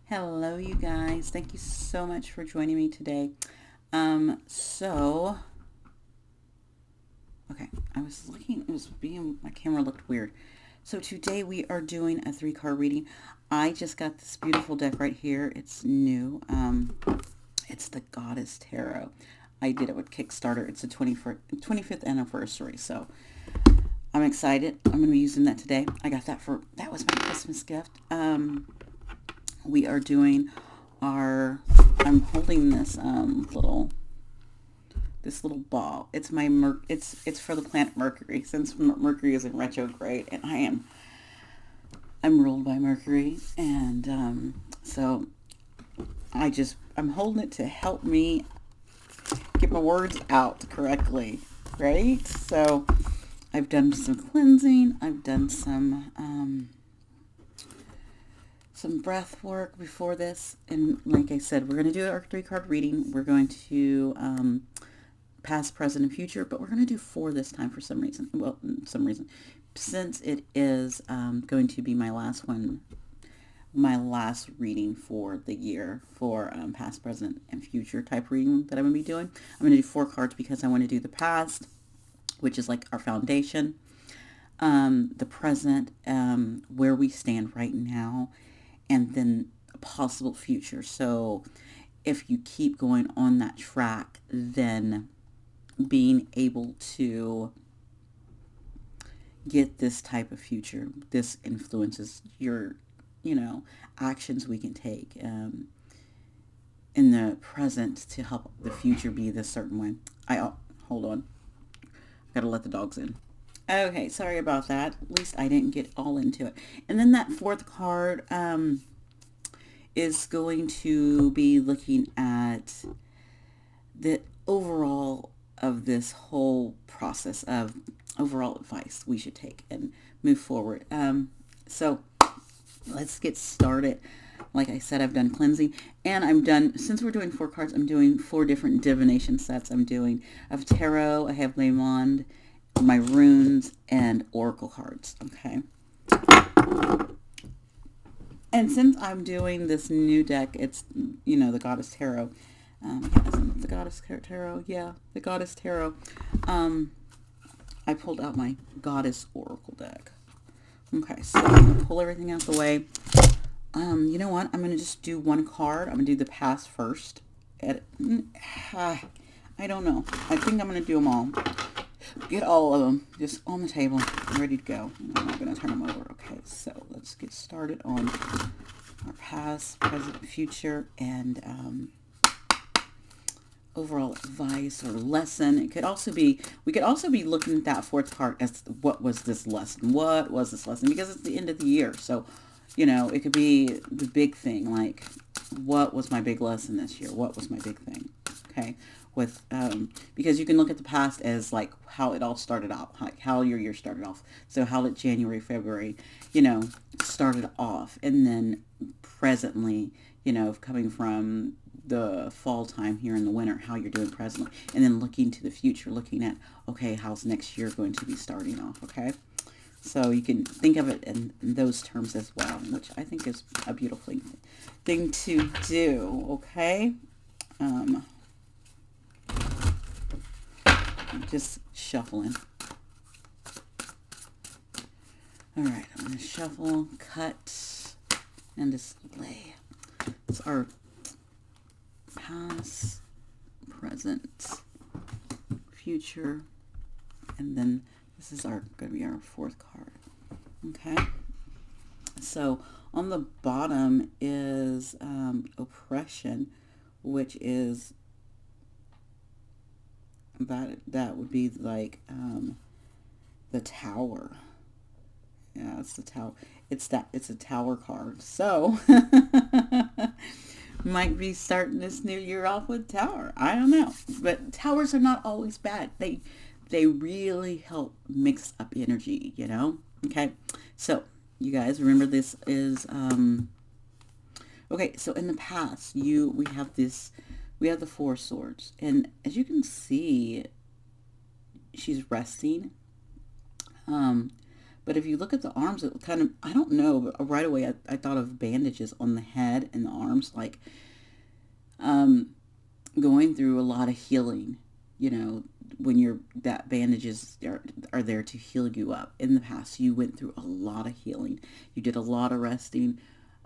Hello, you guys. Thank you so much for joining me today. So, okay, I was looking, my camera looked weird. So today we are doing a 3 card reading. I just got this beautiful deck right here. It's new. It's the Goddess Tarot. I did it with Kickstarter. It's the 25th anniversary. So I'm excited. I'm going to be using that today. That was my Christmas gift. We are doing I'm holding this little ball. It's it's for the planet Mercury, since Mercury is in retrograde, and I'm ruled by Mercury, and so I'm holding it to help me get my words out correctly, right? So I've done some cleansing. I've done some breath work before this, and like I said, we're going to do our 3 card reading. We're going to past, present, and future, but we're going to do 4 this time for some reason. Well, some reason, since it is going to be my last reading for the year for past, present, and future type reading that I'm going to be doing. I'm going to do 4 cards because I want to do the past, which is like our foundation, the present, where we stand right now, and then a possible future. So if you keep going on that track, then being able to get this type of future, this influences your, actions we can take in the present to help the future be this certain way. Hold on. Gotta let the dogs in. Okay, sorry about that. At least I didn't get all into it. And then that 4th card is going to be looking at the overall of this whole process of overall advice we should take and move forward. So let's get started. Like I said, I've done cleansing, and since we're doing 4 cards, I'm doing 4 different divination sets. I have tarot, I have Le Monde, my runes, and oracle cards. Okay. And since I'm doing this new deck, it's, the Goddess Tarot. Isn't it the Goddess Tarot? Yeah, the Goddess Tarot. I pulled out my Goddess Oracle deck. Okay, so I'm going to pull everything out the way. You know what? I'm going to just do 1 card. I'm going to do the past first. I don't know. I think I'm going to do them all. Get all of them just on the table, ready to go. I'm not going to turn them over. Okay, so let's get started on our past, present, future, and overall advice or lesson. We could also be looking at that 4th card as what was this lesson? What was this lesson? Because it's the end of the year, so it could be the big thing, like what was my big lesson this year? What was my big thing? Okay, with because you can look at the past as like how it all started out, like how your year started off. So how did January, February, started off, and then presently, coming from the fall time here in the winter, how you're doing presently, and then looking to the future, looking at, okay, how's next year going to be starting off, okay? So you can think of it in those terms as well, which I think is a beautiful thing to do, okay? Just shuffling. All right, I'm going to shuffle, cut, and display. It's our past, present, future, and then this is going to be our 4th card. Okay. So on the bottom is oppression, which is that would be like the Tower. Yeah, it's the Tower. It's a Tower card. So might be starting this new year off with Tower. I don't know, but towers are not always bad. They really help mix up energy. Okay. So you guys remember this is okay. So in the past, we have the 4 swords, and as you can see, she's resting. But if you look at the arms, it kind of, I don't know, but right away I thought of bandages on the head and the arms, like um, going through a lot of healing, you know, when that bandages are there to heal you up. In the past, you went through a lot of healing. You did a lot of resting.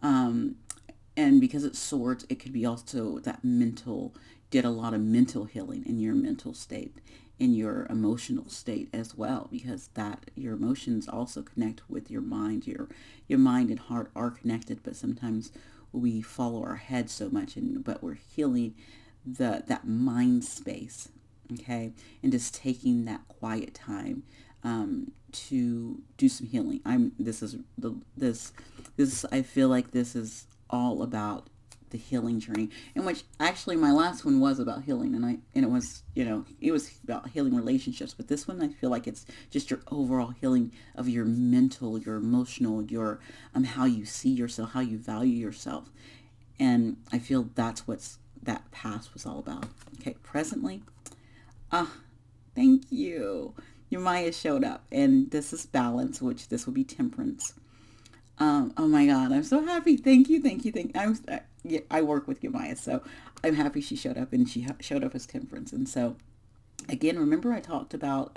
Um, and because it's swords, it could be also that mental, did a lot of mental healing in your mental state, in your emotional state as well, because that your emotions also connect with your mind. Your mind and heart are connected, but sometimes we follow our head so much, and but we're healing that mind space, okay, and just taking that quiet time to do some healing. This I feel like this is all about the healing journey, in which actually my last one was about healing, and it was, you know, it was about healing relationships, but this one I feel like it's just your overall healing of your mental, your emotional, your how you see yourself, how you value yourself. And I feel that's what's that past was all about. Okay, presently, ah, thank you. Your Maya showed up, and this is balance, which this will be temperance. Oh my God, I'm so happy. Thank you, thank you, thank you. Yeah, I work with Yamaya, so I'm happy she showed up, and she showed up as temperance. And so, again, remember I talked about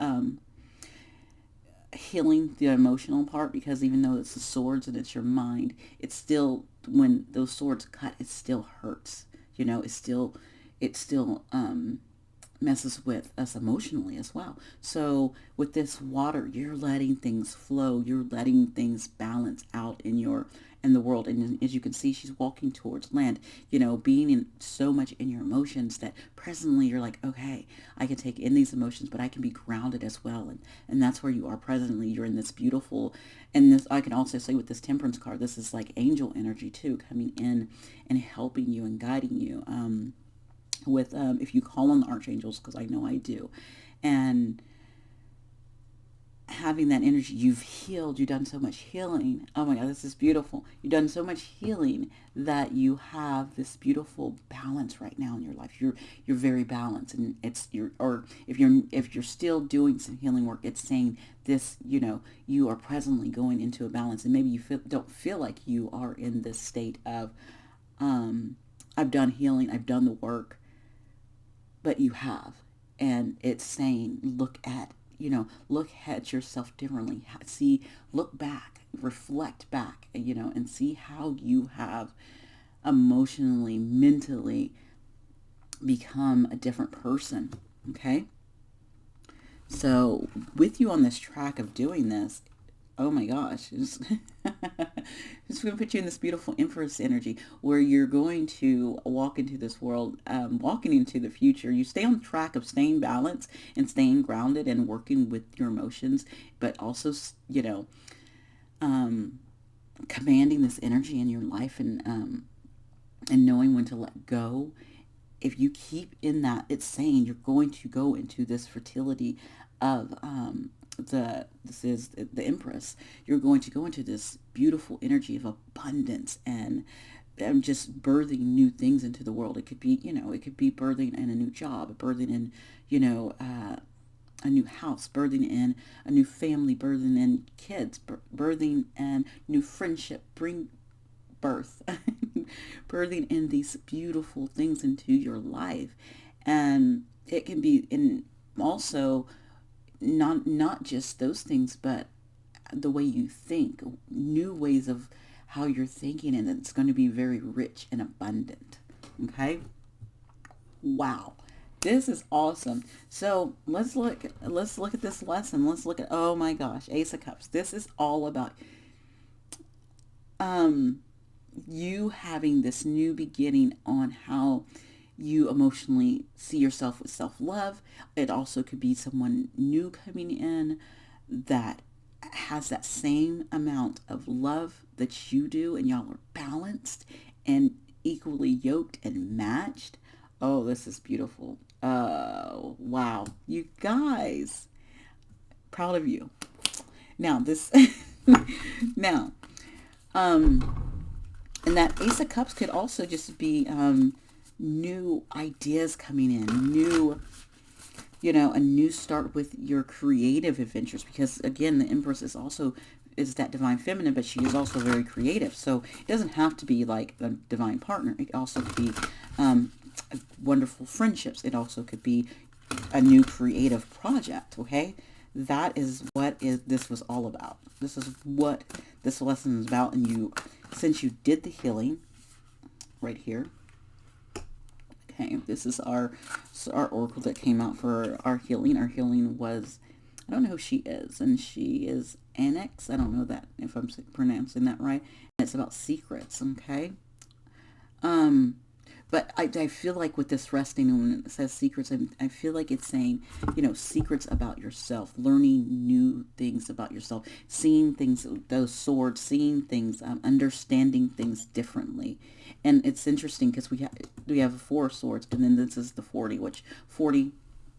healing the emotional part, because even though it's the swords and it's your mind, it's still, when those swords cut, it still hurts. You know, it still messes with us emotionally as well. So with this water, you're letting things flow. You're letting things balance out in the world. And as you can see, she's walking towards land, you know, being in so much in your emotions that presently you're like, okay, I can take in these emotions, but I can be grounded as well. And that's where you are presently. You're in this beautiful, and this, I can also say with this temperance card, this is like angel energy too, coming in and helping you and guiding you. With if you call on the archangels, because I know I do, and having that energy, you've healed, you've done so much healing. Oh my God, this is beautiful. You've done so much healing that you have this beautiful balance right now in your life. You're very balanced, and or if you're still doing some healing work, it's saying this, you know, you are presently going into a balance, and maybe you don't feel like you are in this state of I've done healing, I've done the work, but you have. And it's saying, look at yourself differently. Look back, reflect back, you know, and see how you have emotionally, mentally become a different person. Okay. So with you on this track of doing this, oh my gosh, it's going to put you in this beautiful Empress energy, where you're going to walk into this world, walking into the future. You stay on track of staying balanced and staying grounded and working with your emotions, but also, you know, commanding this energy in your life, and knowing when to let go. If you keep in that, it's saying you're going to go into this fertility of this is the Empress. You're going to go into this beautiful energy of abundance and just birthing new things into the world. It could be, you know, it could be birthing in a new job, birthing in, you know, a new house, birthing in a new family, birthing in kids, birthing in new friendship, bring birth, birthing in these beautiful things into your life. And it can be in also not just those things, but the way you think, new ways of how you're thinking, and it's going to be very rich and abundant. Okay. Wow. This is awesome. So let's look at this lesson. Let's look at, oh my gosh, Ace of Cups. This is all about you having this new beginning on how you emotionally see yourself with self-love. It also could be someone new coming in that has that same amount of love that you do, and y'all are balanced and equally yoked and matched. Oh, this is beautiful. Wow. You guys, proud of you. Now this, now, and that Ace of Cups could also just be, new ideas coming in, new a new start with your creative adventures, because again, the Empress is also is that divine feminine, but she is also very creative. So it doesn't have to be like a divine partner. It also could be wonderful friendships. It also could be a new creative project. Okay, that is what this was all about. This is what this lesson is about. And since you did the healing right here. Okay, this is our oracle that came out for our healing. Our healing was, I don't know who she is, and she is Annex. I don't know that if I'm pronouncing that right. And it's about secrets. Okay. But I feel like with this resting, when it says secrets, I feel like it's saying, secrets about yourself, learning new things about yourself, seeing things, those swords, seeing things, understanding things differently. And it's interesting because we have 4 swords, and then this is the 40, which 40,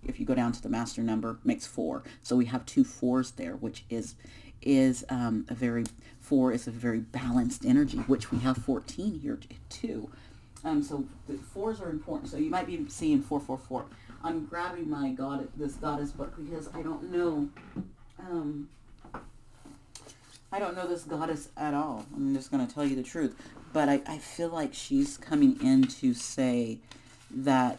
if you go down to the master number, makes 4. So we have 2 fours there, which is a very 4 is a very balanced energy, which we have 14 here too. So the 4s are important. So you might be seeing 444. I'm grabbing my this goddess book because I don't know. I don't know this goddess at all. I'm just going to tell you the truth. But I feel like she's coming in to say that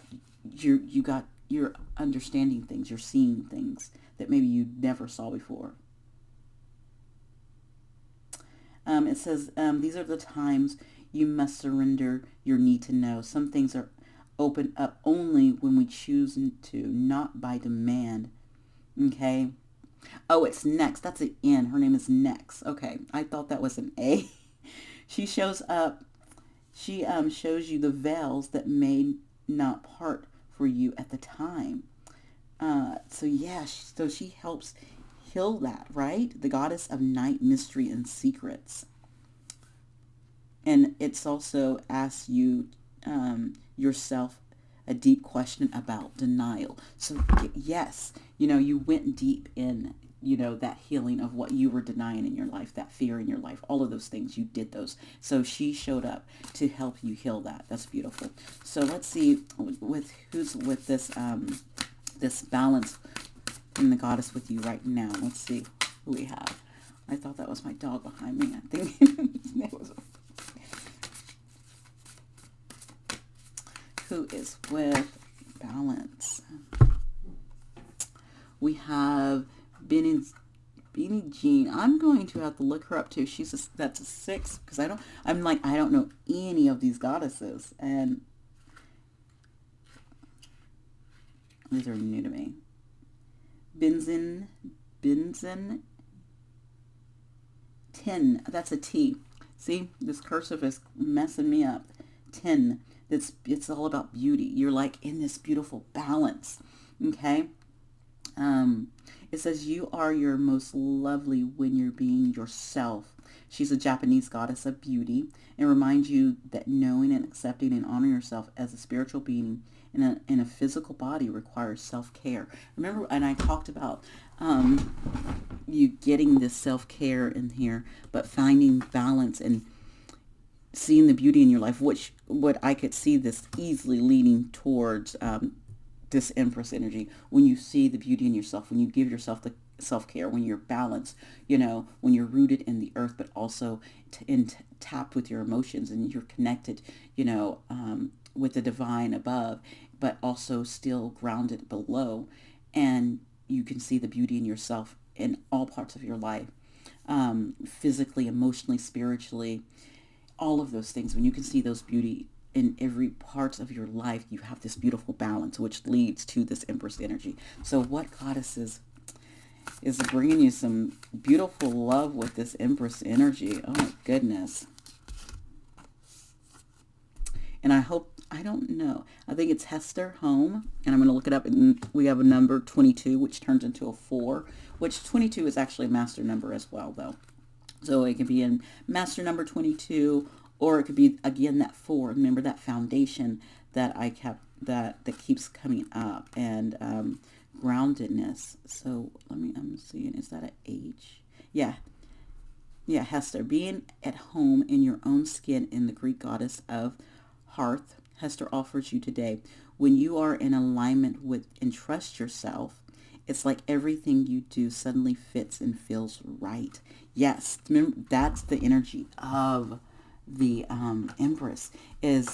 you're understanding things, you're seeing things that maybe you never saw before. It says, these are the times you must surrender your need to know. Some things are open up only when we choose to, not by demand. Okay. Oh, it's Next. That's an N. Her name is Next. Okay. I thought that was an A. She shows up. She shows you the veils that may not part for you at the time. So yeah, so she helps heal that, right? The goddess of night, mystery, and secrets. And it's also asks you yourself a deep question about denial. So yes, you went deep in, that healing of what you were denying in your life, that fear in your life, all of those things, you did those. So she showed up to help you heal that. That's beautiful. So let's see who's with this this balance in the goddess with you right now. Let's see who we have. I thought that was my dog behind me. I think it was. Who is with balance? We have Beanie Jean. I'm going to have to look her up too. That's a 6 because I don't know any of these goddesses, and these are new to me. Benzin 10. That's a T. See, this cursive is messing me up. 10. It's all about beauty. You're like in this beautiful balance. Okay. It says you are your most lovely when you're being yourself. She's a Japanese goddess of beauty and reminds you that knowing and accepting and honoring yourself as a spiritual being in a physical body requires self-care. Remember, and I talked about you getting this self-care in here, but finding balance and seeing the beauty in your life, what I could see this easily leading towards this Empress energy. When you see the beauty in yourself, when you give yourself the self-care, when you're balanced, when you're rooted in the earth, but also tapped with your emotions, and you're connected, with the divine above, but also still grounded below, and you can see the beauty in yourself in all parts of your life, physically, emotionally, spiritually, all of those things. When you can see those beauty in every part of your life, you have this beautiful balance, which leads to this Empress energy. So what goddesses is bringing you some beautiful love with this Empress energy? Oh my goodness. And I don't know. I think it's Hester Home, and I'm going to look it up. And we have a number 22, which turns into a 4, which 22 is actually a master number as well, though. So it can be in master number 22, or it could be, again, that 4. Remember that foundation that I kept, that keeps coming up, and groundedness. So I'm seeing, is that an H? Yeah, Hester. Being at home in your own skin in the Greek goddess of hearth, Hester offers you today. When you are in alignment with and trust yourself, it's like everything you do suddenly fits and feels right. Yes, remember, that's the energy of the Empress. Is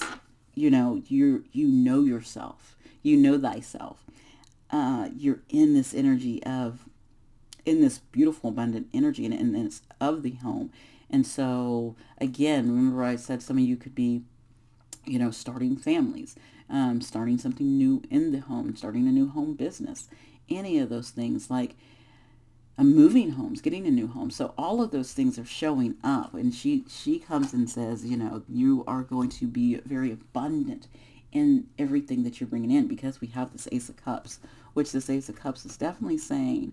you know yourself, you know thyself. You're in this energy of in this beautiful abundant energy, and it's of the home. And so again, remember I said some of you could be starting families, starting something new in the home, starting a new home business, any of those things, like moving homes, getting a new home. So all of those things are showing up, and she comes and says, you are going to be very abundant in everything that you're bringing in, because we have this Ace of Cups, which this Ace of Cups is definitely saying,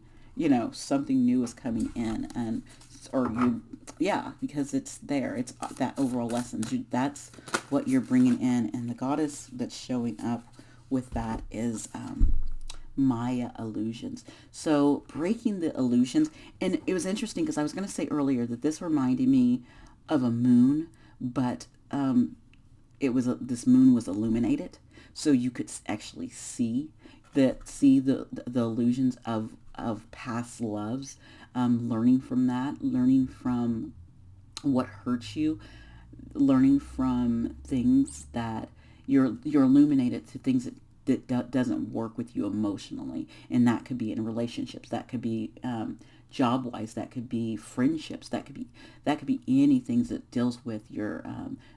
something new is coming in, and because it's there. It's that overall lesson. That's what you're bringing in, and the goddess that's showing up with that is Maya illusions. So breaking the illusions, and it was interesting because I was going to say earlier that this reminded me of a moon, but this moon was illuminated, so you could actually see the illusions of past loves, learning from that, learning from what hurts you, learning from things that you're illuminated to things that doesn't work with you emotionally, and that could be in relationships, that could be job wise, that could be friendships, that could be anything that deals with your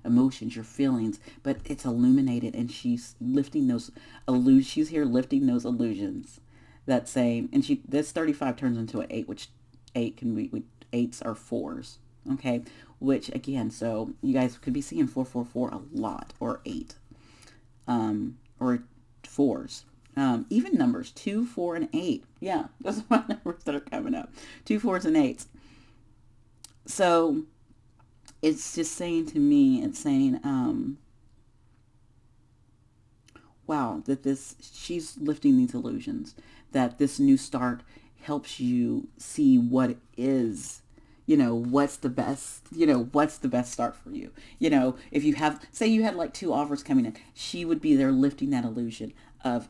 emotions, your feelings, but it's illuminated, and she's lifting those illusions. She's here lifting those illusions. That same, and this 35 turns into an 8, which 8 can be, 8s are 4s, okay, which again, so you guys could be seeing 444 a lot, or 8, or 4s, even numbers 2, 4, and 8. Yeah, those are my numbers that are coming up. 2, 4s, and 8s. So it's just saying to me, it's saying, wow, that she's lifting these illusions, that this new start helps you see what it is, what's the best start for you. If you have, say you had like 2 offers coming in, she would be there lifting that illusion of,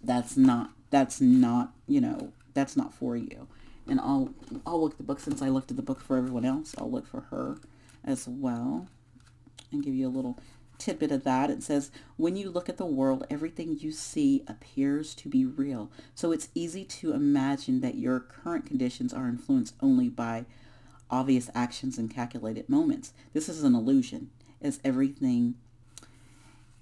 that's not for you. And I'll look at the book, since I looked at the book for everyone else, I'll look for her as well and give you a little tidbit of that. It says, when you look at the world, everything you see appears to be real. So it's easy to imagine that your current conditions are influenced only by obvious actions and calculated moments. This is an illusion, as everything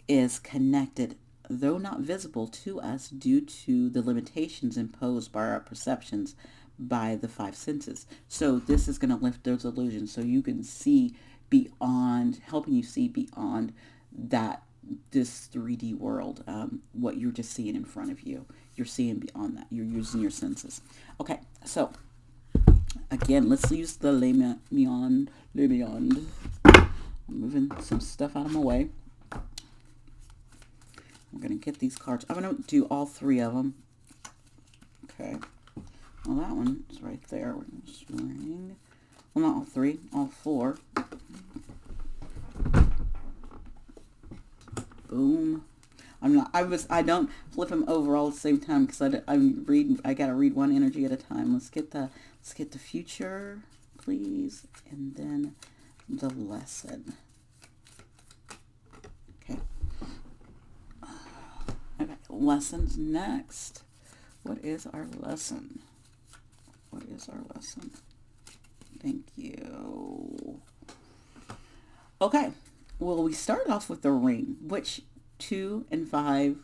is connected, though not visible to us due to the limitations imposed by our perceptions by the 5 senses. So this is going to lift those illusions, so you can see beyond, helping you see beyond this 3D world, what you're just seeing in front of you. You're seeing beyond that. You're using your senses. Okay, so again, let's use the Le Monde. I'm moving some stuff out of my way. We're going to get these cards. I'm going to do all 3 of them. Okay. Well, that one's right there. We're going to swing. Well, not all 3, all 4. Boom. I don't flip them over all at the same time, because I gotta read one energy at a time. Let's get the future, please, and then the lesson. Okay. Okay, lessons next. What is our lesson? What is our lesson? Thank you. Okay. Well, we start off with the ring, which 2 and 5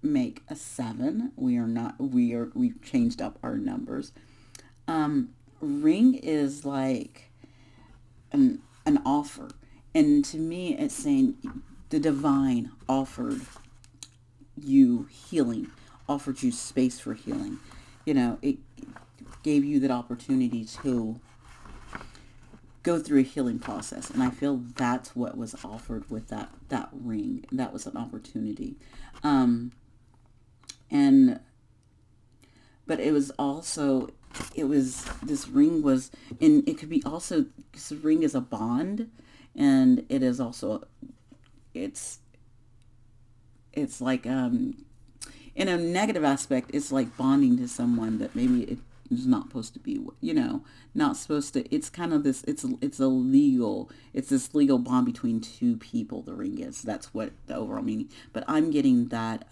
make a 7. We've changed up our numbers. Ring is like an offer. And to me, it's saying the divine offered you healing, offered you space for healing. It gave you that opportunity to go through a healing process, and I feel that's what was offered with that ring. That was an opportunity, but it was also, this ring was, and it could be also, this ring is a bond, and it is also it's it's like in a negative aspect, it's like bonding to someone that maybe it is not supposed to be, not supposed to. It's kind of this. It's a legal. It's this legal bond between two people. The ring is. That's what the overall meaning. But I'm getting that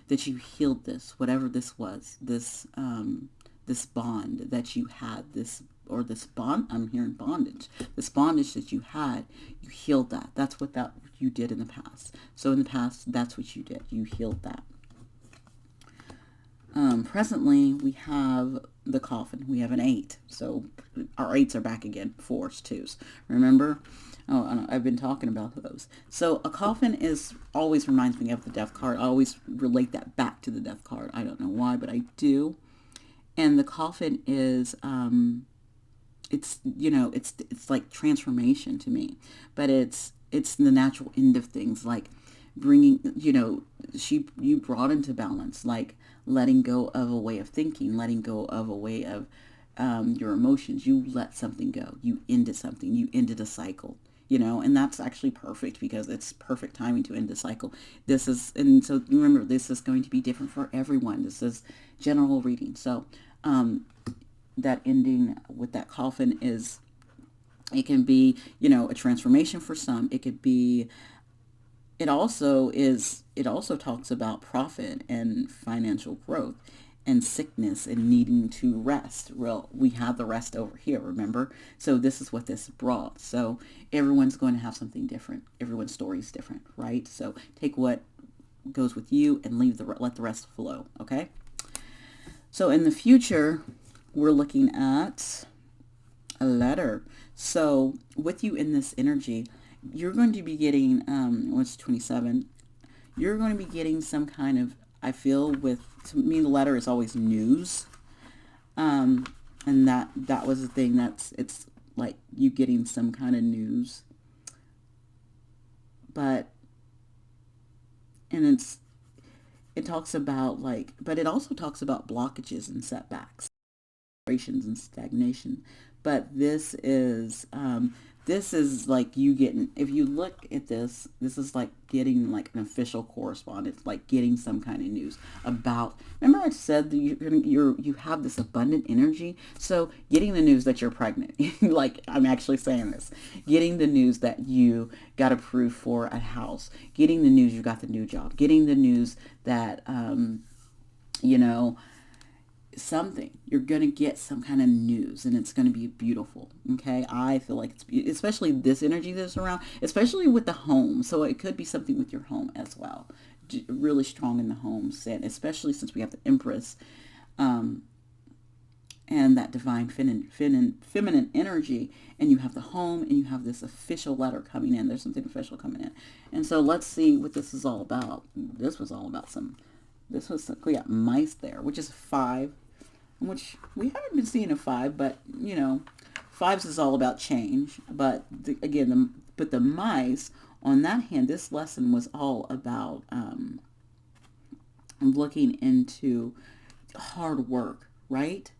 that you healed this, whatever this was, this bond that you had, this bond. I'm hearing bondage. This bondage that you had, you healed that. That's what that you did in the past. So in the past, that's what you did. You healed that. Presently, we have the coffin. We have an 8. So our 8s are back again. 4s, 2s. Remember? Oh, I've been talking about those. So a coffin always reminds me of the death card. I always relate that back to the death card. I don't know why, but I do. And the coffin is, it's like transformation to me. But it's the natural end of things, like bringing, you brought into balance, like letting go of a way of thinking, letting go of a way of your emotions. You let something go. You ended something. You ended a cycle, and that's actually perfect because it's perfect timing to end a cycle. And so remember, this is going to be different for everyone. This is general reading. So that ending with that coffin it can be, a transformation for some. It also talks about profit and financial growth and sickness and needing to rest. Well, we have the rest over here, remember? So this is what this brought. So everyone's going to have something different. Everyone's story is different, right? So take what goes with you and let the rest flow, okay? So in the future, we're looking at a letter. So with you in this energy, you're going to be getting, what's 27? You're going to be getting some kind of, I feel to me, the letter is always news. And that was the thing it's like you getting some kind of news. But, and it talks about but it also talks about blockages and setbacks, and stagnation. But this is like you getting, if you look at this is like getting like an official correspondence, like getting some kind of news about, remember I said that you have this abundant energy. So getting the news that you're pregnant, like I'm actually saying this, getting the news that you got approved for a house, getting the news you got the new job, getting the news that, something, you're going to get some kind of news and it's going to be beautiful. Okay. I feel like especially this energy that's around, especially with the home. So it could be something with your home as well. Really strong in the home set, especially since we have the Empress, and that divine feminine energy, and you have the home and you have this official letter coming in. There's something official coming in. And so let's see what this is all about. We got mice there, which is 5, which we haven't been seeing a 5, but 5s is all about change. But the mice on that hand, this lesson was all about looking into hard work, right?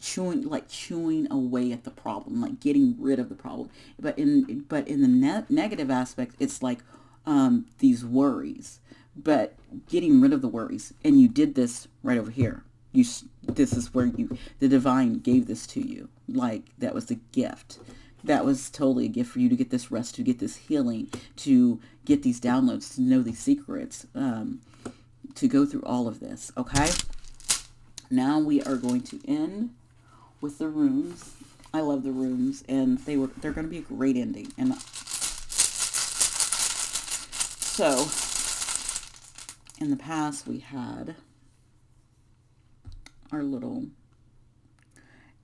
Chewing away at the problem, like getting rid of the problem. But in the negative aspect, it's like these worries. But getting rid of the worries, and you did this right over here. This is where the divine gave this to you. Like that was the gift. That was totally a gift for you to get this rest, to get this healing, to get these downloads, to know these secrets, to go through all of this. Okay. Now we are going to end with the runes. I love the runes, and they're going to be a great ending. And so, in the past, we had our little,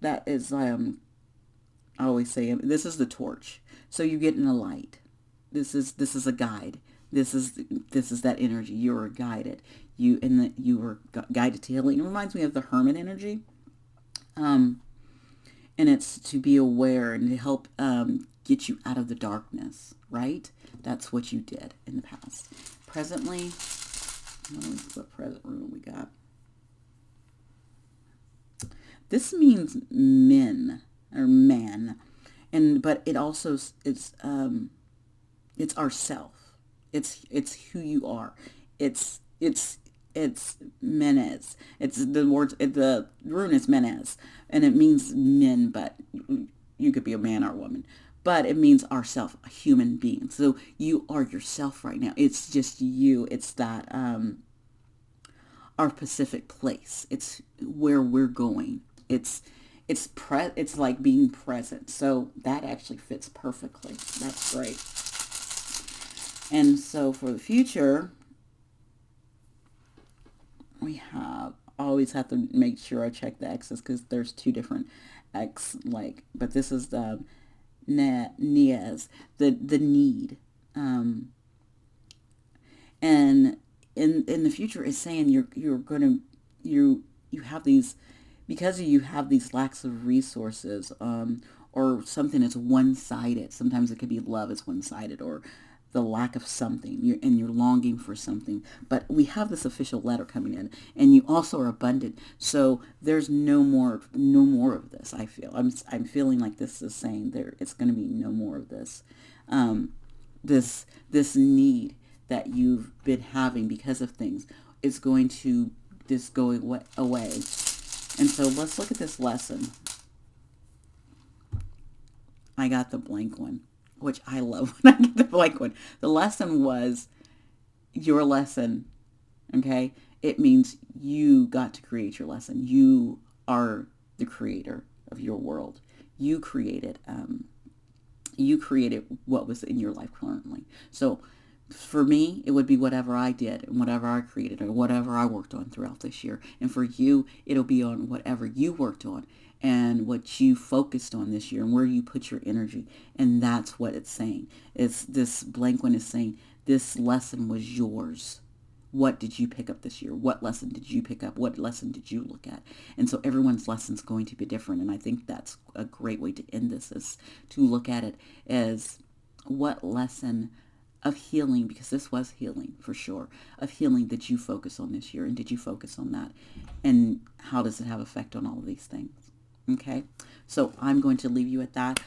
that is, I always say, this is the torch. So you get in a light. This is a guide. This is that energy. You are guided. You were guided to healing. It reminds me of the hermit energy. And it's to be aware and to help get you out of the darkness, right? That's what you did in the past. Presently, what present rune we got? This means men or man, but it also is It's ourself. It's who you are. It's menes. It's the word. The rune is menes, and it means men, but you could be a man or a woman. But it means ourself, a human being. So you are yourself right now. It's just you. It's that our Pacific place. It's where we're going. It's like being present. So that actually fits perfectly. That's great. And so for the future, we always have to make sure I check the X's because there's two different X but this is the Nias, the need. And in the future is saying you're gonna you have these because you have these lacks of resources, or something is one-sided. Sometimes it could be love is one-sided, or the lack of something, and you're longing for something. But we have this official letter coming in, and you also are abundant. So there's no more of this. I feel I'm feeling like this is saying there it's going to be no more of this, this need that you've been having because of things is going to just go away. And so let's look at this lesson. I got the blank one, which I love when I get the blank one. The lesson was your lesson, okay? It means you got to create your lesson. You are the creator of your world. You created what was in your life currently. So for me, it would be whatever I did and whatever I created or whatever I worked on throughout this year. And for you, it'll be on whatever you worked on and what you focused on this year and where you put your energy. And that's what it's saying. It's this blank one is saying this lesson was yours. What did you pick up this year? What lesson did you pick up? What lesson did you look at? And so everyone's lesson is going to be different. And I think that's a great way to end this, is to look at it as what lesson of healing, because this was healing for sure, of healing did you focus on this year, and did you focus on that? And how does it have effect on all of these things? Okay, so I'm going to leave you at that.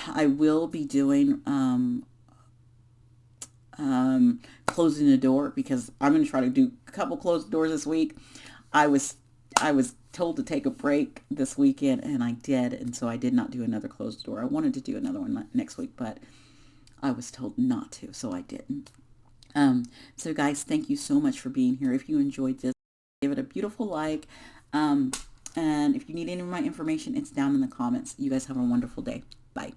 I will be doing closing the door, because I'm going to try to do a couple closed doors this week. I was told to take a break this weekend, and I did, and so I did not do another closed door. I wanted to do another one next week, but I was told not to, so I didn't. So guys, thank you so much for being here. If you enjoyed this, give it a beautiful like. And if you need any of my information, it's down in the comments. You guys have a wonderful day. Bye.